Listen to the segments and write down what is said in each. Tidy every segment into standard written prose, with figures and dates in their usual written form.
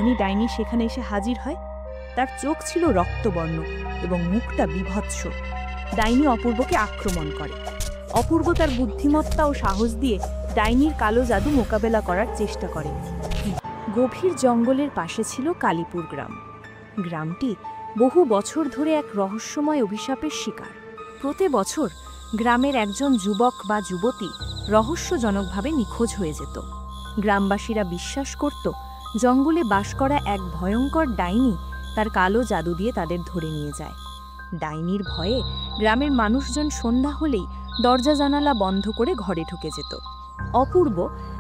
তখনই ডাইনি সেখানে এসে হাজির হয়। তার চোখ ছিল রক্তবর্ণ এবং মুখটা বিভৎস। ডাইনি অপূর্বকে আক্রমণ করে। অপূর্ব তার বুদ্ধিমত্তা ও সাহস দিয়ে ডাইনির কালো জাদু মোকাবেলা করার চেষ্টা করে। গভীর জঙ্গলের পাশে ছিল কালীপুর গ্রাম। গ্রামটি বহু বছর ধরে এক রহস্যময় অভিশাপের শিকার। প্রতি বছর গ্রামের একজন যুবক বা যুবতী রহস্যজনকভাবে নিখোঁজ হয়ে যেত। গ্রামবাসীরা বিশ্বাস করত জঙ্গলে বাস করা এক ভয়ঙ্কর ডাইনি তার কালো জাদু দিয়ে তাদের ধরে নিয়ে যায়। ডাইনির ভয়ে গ্রামের মানুষজন সন্ধ্যা হলেই দরজা জানালা বন্ধ করে ঘরে ঢুকে যেত। অপূর্ব,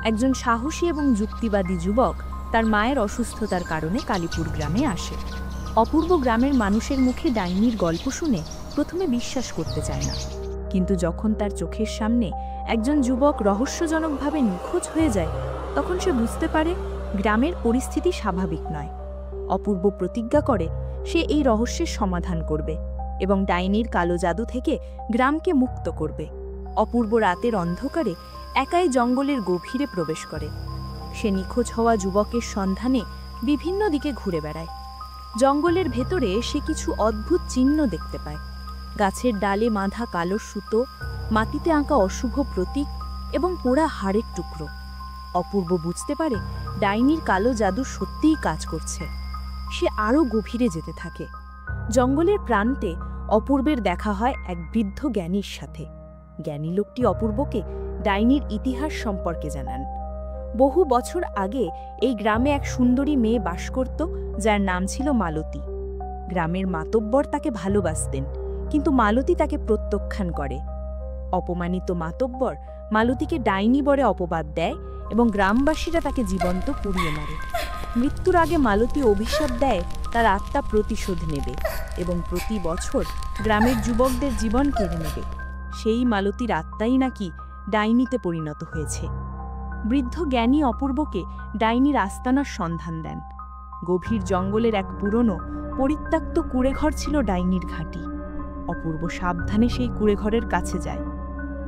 একজন সাহসী এবং যুক্তিবাদী যুবক, তার মায়ের অসুস্থতার কারণে কালীপুর গ্রামে আসে। অপূর্ব গ্রামের মানুষের মুখে ডাইনির গল্প শুনে প্রথমে বিশ্বাস করতে চায় না, কিন্তু যখন তার চোখের সামনে একজন যুবক রহস্যজনকভাবে নিখোঁজ হয়ে যায় তখন সে বুঝতে পারে গ্রামের পরিস্থিতি স্বাভাবিক নয়। অপূর্ব প্রতিজ্ঞা করে সে এই রহস্যের সমাধান করবে এবং ডাইনির কালো জাদু থেকে গ্রামকে মুক্ত করবে। অপূর্ব রাতের অন্ধকারে একাই জঙ্গলের গভীরে প্রবেশ করে। সে নিখোঁজ হওয়া যুবকের সন্ধানে বিভিন্ন দিকে ঘুরে বেড়ায়। জঙ্গলের ভেতরে সে কিছু অদ্ভুত চিহ্ন দেখতে পায়। গাছের ডালে বাঁধা কালো সুতো, মাটিতে আঁকা অশুভ প্রতীক এবং পোড়া হাড়ের টুকরো। অপূর্ব বুঝতে পারে ডাইনির কালো জাদু সত্যিই কাজ করছে। সে আরও গভীরে যেতে থাকে। জঙ্গলের প্রান্তে অপূর্বের দেখা হয় এক বৃদ্ধ জ্ঞানীর সাথে। জ্ঞানী লোকটি অপূর্বকে ডাইনির ইতিহাস সম্পর্কে জানান। বহু বছর আগে এই গ্রামে এক সুন্দরী মেয়ে বাস করত, যার নাম ছিল মালতী। গ্রামের মাতব্বর তাকে ভালোবাসতেন, কিন্তু মালতী তাকে প্রত্যাখ্যান করে। অপমানিত মাতব্বর মালতীকে ডাইনি বলে অপবাদ দেয় এবং গ্রামবাসীরা তাকে জীবন্ত পুড়িয়ে মারে। মৃত্যুর আগে মালতী অভিশাপ দেয় তার আত্মা প্রতিশোধ নেবে এবং প্রতি বছর গ্রামের যুবকদের জীবন কেড়ে নেবে। সেই মালতীর আত্মাই নাকি ডাইনিতে পরিণত হয়েছে। বৃদ্ধ জ্ঞানী অপূর্বকে ডাইনির আস্তানার সন্ধান দেন। গভীর জঙ্গলের এক পুরনো পরিত্যক্ত কুঁড়েঘর ছিল ডাইনির ঘাঁটি। অপূর্ব সাবধানে সেই কুঁড়েঘরের কাছে যায়।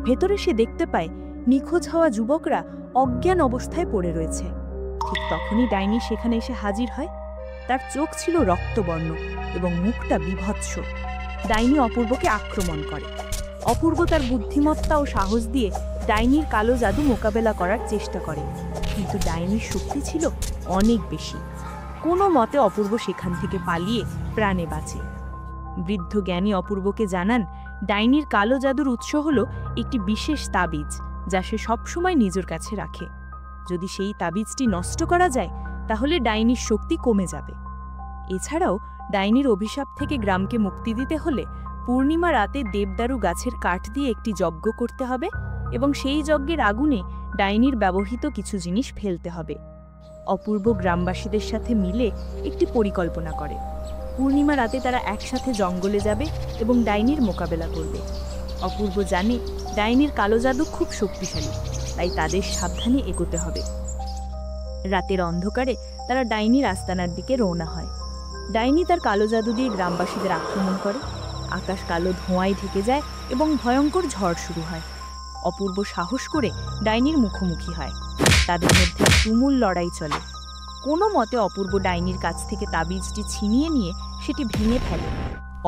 ভেতরে সে দেখতে পায় নিখোঁজ হওয়া যুবকরা অজ্ঞান অবস্থায় পড়ে রয়েছে। ঠিক তখনই ডাইনি সেখানে এসে হাজির হয়। তার চোখ ছিল রক্তবর্ণ এবং মুখটা বিভৎস। ডাইনি অপূর্বকে আক্রমণ করে। অপূর্ব তার বুদ্ধিমত্তা ও সাহস দিয়ে ডাইনির কালো জাদু মোকাবেলা করার চেষ্টা করে, কিন্তু ডাইনির শক্তি ছিল অনেক বেশি। কোনো মতে অপূর্ব সেখান থেকে পালিয়ে প্রাণে বাঁচে। বৃদ্ধ জ্ঞানী অপূর্বকে জানান ডাইনির কালো জাদুর উৎস হল একটি বিশেষ তাবিজ, যা সে সবসময় নিজের কাছে রাখে। যদি সেই তাবিজটি নষ্ট করা যায় তাহলে ডাইনির শক্তি কমে যাবে। এছাড়াও ডাইনির অভিশাপ থেকে গ্রামকে মুক্তি দিতে হলে পূর্ণিমা রাতে দেবদারু গাছের কাঠ দিয়ে একটি যজ্ঞ করতে হবে এবং সেই যজ্ঞের আগুনে ডাইনির ব্যবহৃত কিছু জিনিস ফেলতে হবে। অপূর্ব গ্রামবাসীদের সাথে মিলে একটি পরিকল্পনা করে। পূর্ণিমা রাতে তারা একসাথে জঙ্গলে যাবে এবং ডাইনির মোকাবেলা করবে। অপূর্ব জানে ডাইনির কালো জাদু খুব শক্তিশালী, তাই তাদের সাবধানে এগোতে হবে। রাতের অন্ধকারে তারা ডাইনির আস্তানার দিকে রওনা হয়। ডাইনি তার কালো জাদু দিয়ে গ্রামবাসীদের আক্রমণ করে। আকাশ কালো ধোঁয়ায় ঢেকে যায় এবং ভয়ঙ্কর ঝড় শুরু হয়। অপূর্ব সাহস করে ডাইনির মুখোমুখি হয়। তাদের মধ্যে তুমুল লড়াই চলে। কোনো মতে অপূর্ব ডাইনির কাছ থেকে তাবিজটি ছিনিয়ে নিয়ে সেটি ভেঙে ফেলে।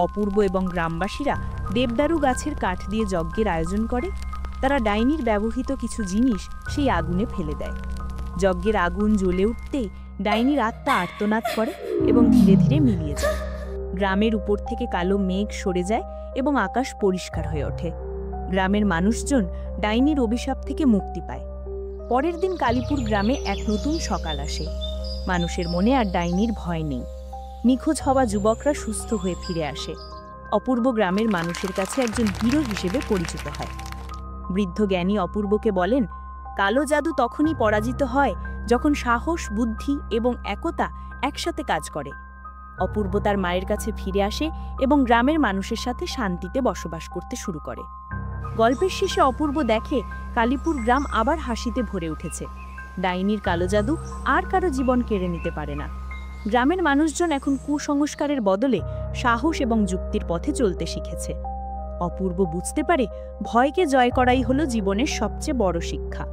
অপূর্ব এবং গ্রামবাসীরা দেবদারু গাছের কাঠ দিয়ে যজ্ঞের আয়োজন করে। তারা ডাইনির ব্যবহৃত কিছু জিনিস সেই আগুনে ফেলে দেয়। যজ্ঞের আগুন জ্বলে উঠতেই ডাইনির আত্মা আর্তনাদ করে এবং ধীরে ধীরে মিলিয়ে যায়। গ্রামের উপর থেকে কালো মেঘ সরে যায় এবং আকাশ পরিষ্কার হয়ে ওঠে। গ্রামের মানুষজন ডাইনির অভিশাপ থেকে মুক্তি পায়। পরের দিন কালীপুর গ্রামে এক নতুন সকাল আসে। মানুষের মনে আর ডাইনির ভয় নেই। নিখোঁজ হওয়া যুবকরা সুস্থ হয়ে ফিরে আসে। অপূর্ব গ্রামের মানুষের কাছে একজন হিরো হিসেবে পরিচিত হয়। বৃদ্ধ জ্ঞানী অপূর্বকে বলেন, কালো জাদু তখনই পরাজিত হয় যখন সাহস, বুদ্ধি এবং একতা একসাথে কাজ করে। অপূর্ব তার মায়ের কাছে ফিরে আসে এবং গ্রামের মানুষের সাথে শান্তিতে বসবাস করতে শুরু করে। গল্পের শেষে অপূর্ব দেখে কালীপুর গ্রাম আবার হাসিতে ভরে উঠেছে। ডাইনির কালো জাদু আর কারো জীবন কেড়ে নিতে পারে না। গ্রামের মানুষজন এখন কুসংস্কারের বদলে সাহস এবং যুক্তির পথে চলতে শিখেছে। অপূর্ব বুঝতে পারে ভয়কে জয় করাই হলো জীবনের সবচেয়ে বড় শিক্ষা।